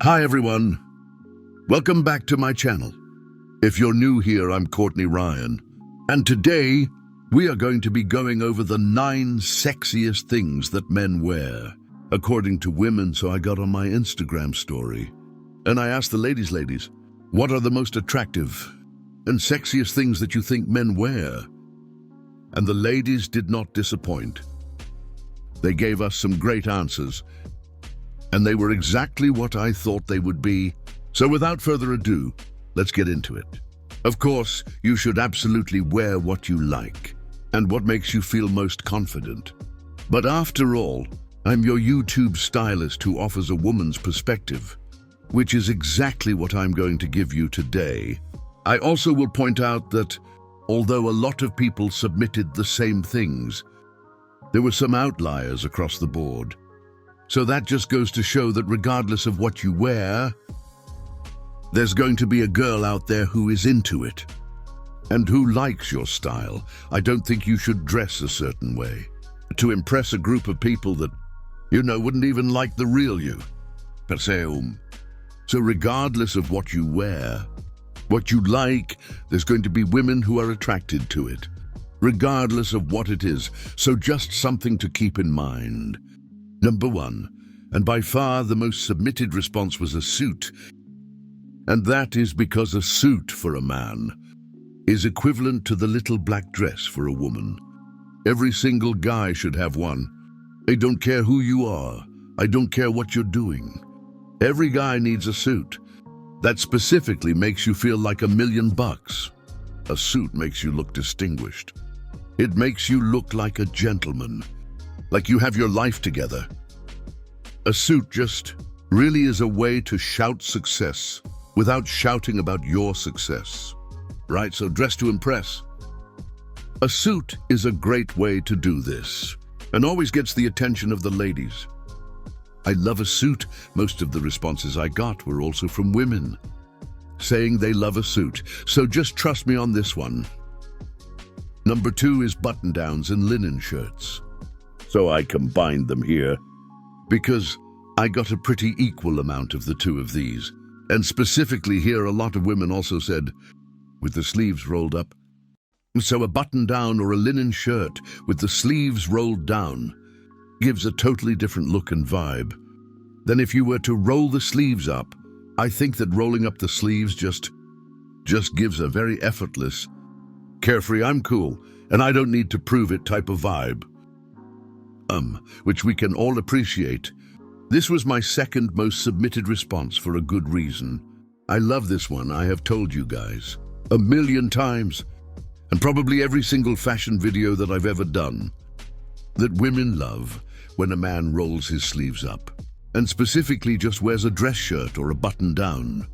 Hi everyone, welcome back to my channel. If you're new here, I'm Courtney Ryan, and today we are going to be going over the 9 sexiest things that men wear, according to women. So I got on my Instagram story, and I asked the ladies, what are the most attractive and sexiest things that you think men wear? And the ladies did not disappoint. They gave us some great answers, and they were exactly what I thought they would be. So without further ado, let's get into it. Of course, you should absolutely wear what you like and what makes you feel most confident. But after all, I'm your YouTube stylist who offers a woman's perspective, which is exactly what I'm going to give you today. I also will point out that although a lot of people submitted the same things, there were some outliers across the board. So that just goes to show that regardless of what you wear, there's going to be a girl out there who is into it and who likes your style. I don't think you should dress a certain way to impress a group of people that, wouldn't even like the real you. So regardless of what you wear, what you like, there's going to be women who are attracted to it, regardless of what it is. So just something to keep in mind. Number 1, and by far the most submitted response, was a suit. And that is because a suit for a man is equivalent to the little black dress for a woman. Every single guy should have one. I don't care who you are. I don't care what you're doing. Every guy needs a suit. That specifically makes you feel like $1 million. A suit makes you look distinguished. It makes you look like a gentleman, like you have your life together. A suit just really is a way to shout success without shouting about your success, right? So dress to impress. A suit is a great way to do this and always gets the attention of the ladies. I love a suit. Most of the responses I got were also from women saying they love a suit. So just trust me on this one. Number 2 is button-downs and linen shirts. So I combined them here because I got a pretty equal amount of the two of these. And specifically here, a lot of women also said, with the sleeves rolled up. So a button-down or a linen shirt with the sleeves rolled down gives a totally different look and vibe than if you were to roll the sleeves up. I think that rolling up the sleeves just gives a very effortless, carefree, I'm cool, and I don't need to prove it type of vibe. Which we can all appreciate. This was my second most submitted response for a good reason. I love this one. I have told you guys 1,000,000 times, and probably every single fashion video that I've ever done, that women love when a man rolls his sleeves up, and specifically just wears a dress shirt or a button down,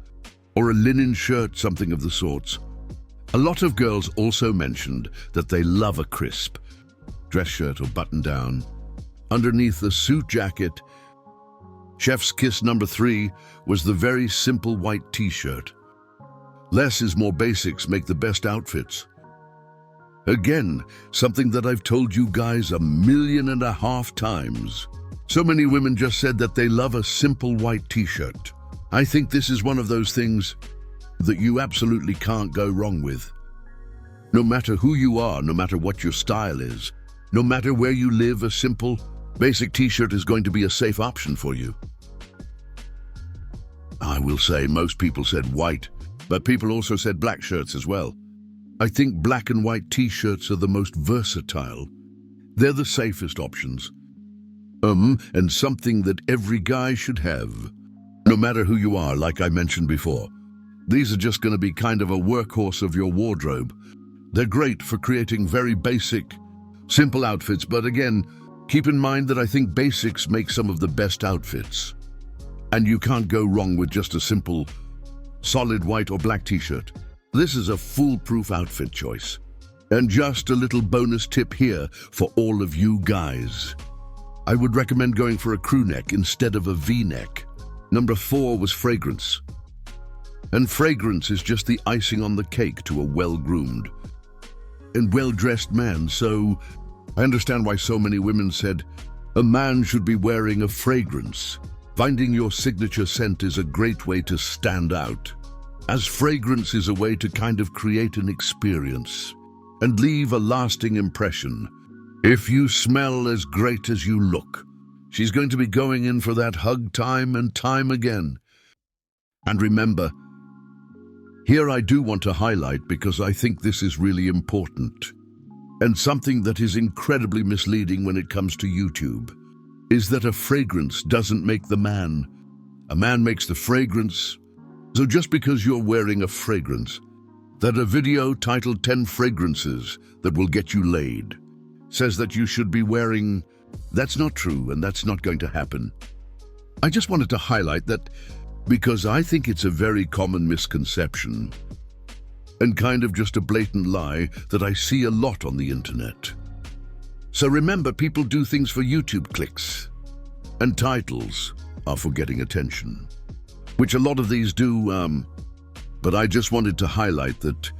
or a linen shirt, something of the sorts. A lot of girls also mentioned that they love a crisp dress shirt or button down underneath the suit jacket. Chef's kiss number 3 was the very simple white t-shirt. Less is more. Basics make the best outfits. Again, something that I've told you guys 1.5 million times. So many women just said that they love a simple white t-shirt. I think this is one of those things that you absolutely can't go wrong with. No matter who you are, no matter what your style is, no matter where you live, a simple, basic t-shirt is going to be a safe option for you. I will say most people said white, but people also said black shirts as well. I think black and white t-shirts are the most versatile. They're the safest options. And something that every guy should have, no matter who you are, like I mentioned before. These are just going to be kind of a workhorse of your wardrobe. They're great for creating very basic, simple outfits, but again, keep in mind that I think basics make some of the best outfits. And you can't go wrong with just a simple, solid white or black t-shirt. This is a foolproof outfit choice. And just a little bonus tip here for all of you guys. I would recommend going for a crew neck instead of a V-neck. Number 4 was fragrance. And fragrance is just the icing on the cake to a well-groomed and well-dressed man. So I understand why so many women said a man should be wearing a fragrance Finding your signature scent is a great way to stand out, as fragrance is a way to kind of create an experience and leave a lasting impression. If you smell as great as you look, she's going to be going in for that hug time and time again. And remember, here I do want to highlight, because I think this is really important, and something that is incredibly misleading when it comes to YouTube, is that a fragrance doesn't make the man. A man makes the fragrance. So just because you're wearing a fragrance, that a video titled 10 fragrances that will get you laid says that you should be wearing, that's not true, and that's not going to happen. I just wanted to highlight that because I think it's a very common misconception and kind of just a blatant lie that I see a lot on the internet. So remember, people do things for YouTube clicks, and titles are for getting attention, which a lot of these do, but I just wanted to highlight that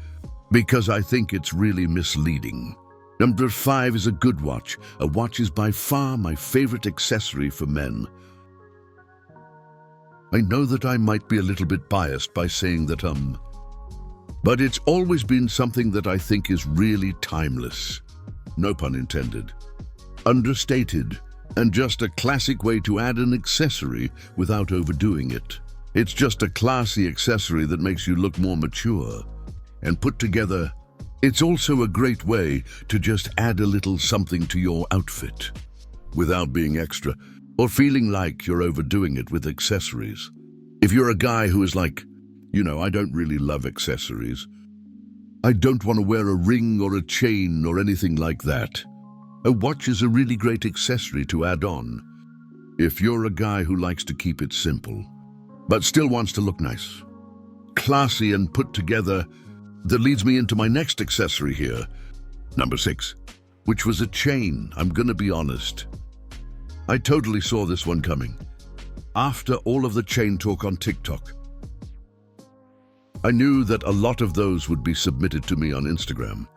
because I think it's really misleading. Number 5 is a good watch. A watch is by far my favorite accessory for men. I know that I might be a little bit biased by saying that, but it's always been something that I think is really timeless. No pun intended. Understated, and just a classic way to add an accessory without overdoing it. It's just a classy accessory that makes you look more mature and put together. It's also a great way to just add a little something to your outfit without being extra or feeling like you're overdoing it with accessories. If you're a guy who is like, I don't really love accessories. I don't want to wear a ring or a chain or anything like that. A watch is a really great accessory to add on. If you're a guy who likes to keep it simple, but still wants to look nice, classy and put together, that leads me into my next accessory here, number 6, which was a chain. I'm gonna be honest, I totally saw this one coming. After all of the chain talk on TikTok, I knew that a lot of those would be submitted to me on Instagram.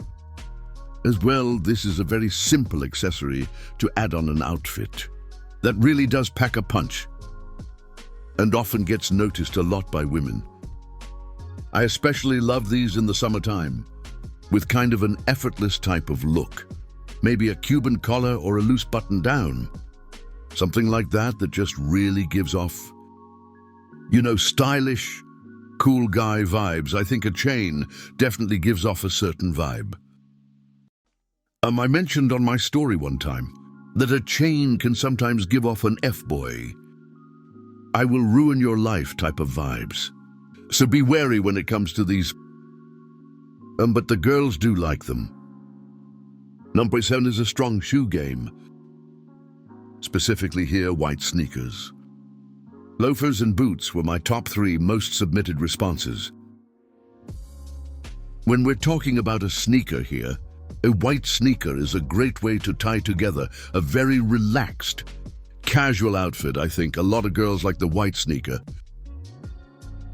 As well, this is a very simple accessory to add on an outfit that really does pack a punch and often gets noticed a lot by women. I especially love these in the summertime, with kind of an effortless type of look. Maybe a Cuban collar or a loose button down. Something like that just really gives off, stylish, cool guy vibes. I think a chain definitely gives off a certain vibe. I mentioned on my story one time that a chain can sometimes give off an F-boy, I will ruin your life type of vibes. So be wary when it comes to these, but the girls do like them. Number 7 is a strong shoe game. Specifically here, white sneakers. Loafers and boots were my top 3 most submitted responses. When we're talking about a sneaker here, a white sneaker is a great way to tie together a very relaxed, casual outfit. I think a lot of girls like the white sneaker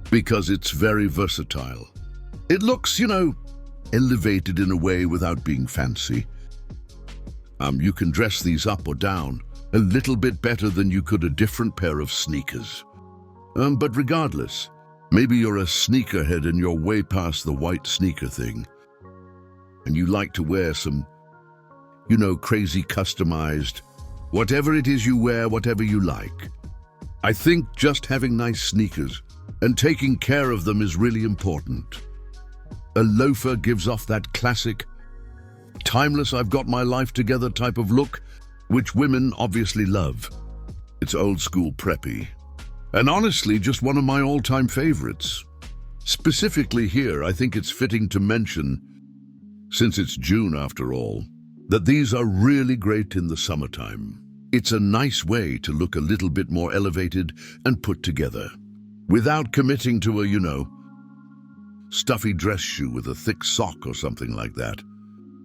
because it's very versatile. It looks, elevated in a way without being fancy. You can dress these up or down a little bit better than you could a different pair of sneakers. But regardless, maybe you're a sneakerhead and you're way past the white sneaker thing, and you like to wear some, crazy customized, whatever it is you wear, whatever you like. I think just having nice sneakers and taking care of them is really important. A loafer gives off that classic, timeless, I've got my life together type of look, which women obviously love. It's old school preppy, and honestly just one of my all-time favorites. Specifically here, I think it's fitting to mention, since it's June after all, that these are really great in the summertime. It's a nice way to look a little bit more elevated and put together, without committing to a, stuffy dress shoe with a thick sock or something like that.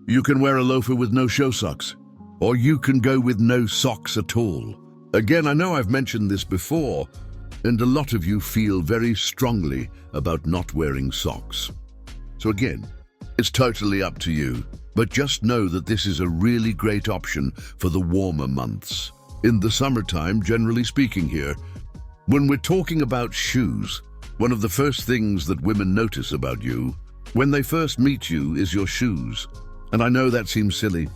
You can wear a loafer with no show socks, or you can go with no socks at all. Again, I know I've mentioned this before, and a lot of you feel very strongly about not wearing socks. So again, it's totally up to you, but just know that this is a really great option for the warmer months. In the summertime, generally speaking here, When we're talking about shoes, one of the first things that women notice about you when they first meet you is your shoes. And I know that seems silly,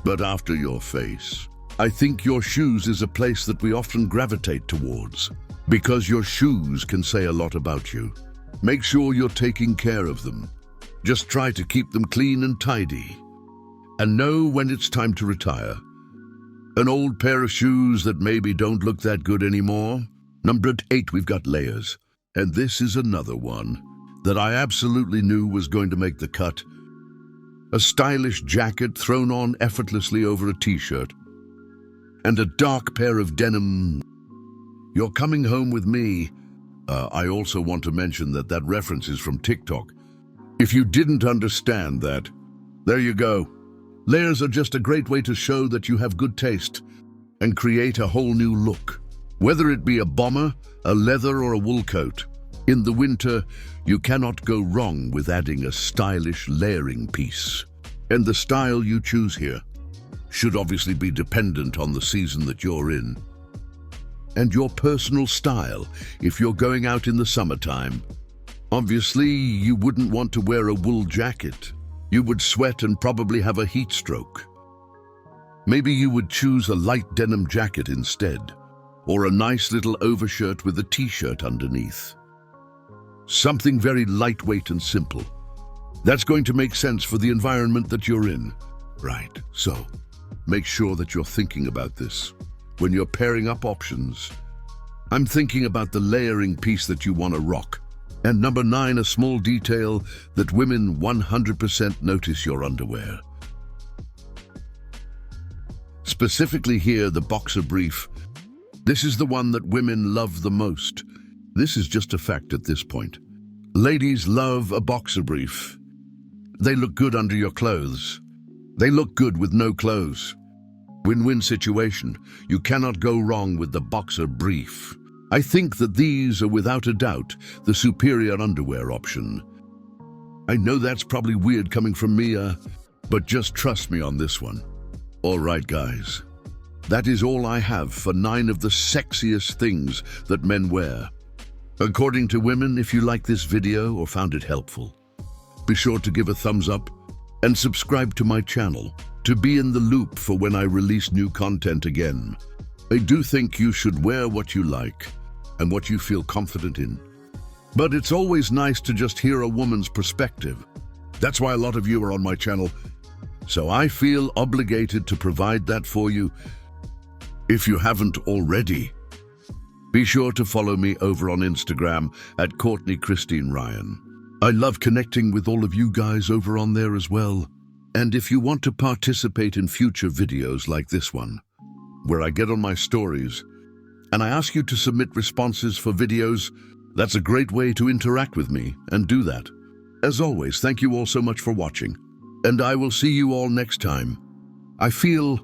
but after your face, I think your shoes is a place that we often gravitate towards because your shoes can say a lot about you. Make sure you're taking care of them. Just try to keep them clean and tidy. And know when it's time to retire. An old pair of shoes that maybe don't look that good anymore. Number 8, we've got layers. And this is another one that I absolutely knew was going to make the cut. A stylish jacket thrown on effortlessly over a t-shirt. And a dark pair of denim. You're coming home with me. I also want to mention that reference is from TikTok. If you didn't understand that, there you go. Layers are just a great way to show that you have good taste and create a whole new look. Whether it be a bomber, a leather or a wool coat, in the winter, you cannot go wrong with adding a stylish layering piece. And the style you choose here should obviously be dependent on the season that you're in. And your personal style, if you're going out in the summertime. Obviously, you wouldn't want to wear a wool jacket. You would sweat and probably have a heat stroke. Maybe you would choose a light denim jacket instead, or a nice little overshirt with a t-shirt underneath. Something very lightweight and simple. That's going to make sense for the environment that you're in. Right, so make sure that you're thinking about this when you're pairing up options. I'm thinking about the layering piece that you want to rock. And number 9, a small detail that women 100% notice your underwear. Specifically here, the boxer brief. This is the one that women love the most. This is just a fact at this point. Ladies love a boxer brief. They look good under your clothes. They look good with no clothes. Win-win situation. You cannot go wrong with the boxer brief. I think that these are without a doubt the superior underwear option. I know that's probably weird coming from me, but just trust me on this one. All right, guys. That is all I have for 9 of the sexiest things that men wear. According to women, if you like this video or found it helpful, be sure to give a thumbs up and subscribe to my channel to be in the loop for when I release new content again. I do think you should wear what you like and what you feel confident in. But it's always nice to just hear a woman's perspective. That's why a lot of you are on my channel. So I feel obligated to provide that for you. If you haven't already, be sure to follow me over on Instagram at Courtney Christine Ryan. I love connecting with all of you guys over on there as well. And if you want to participate in future videos like this one, where I get on my stories and I ask you to submit responses for videos, that's a great way to interact with me and do that. As always, thank you all so much for watching, and I will see you all next time. I feel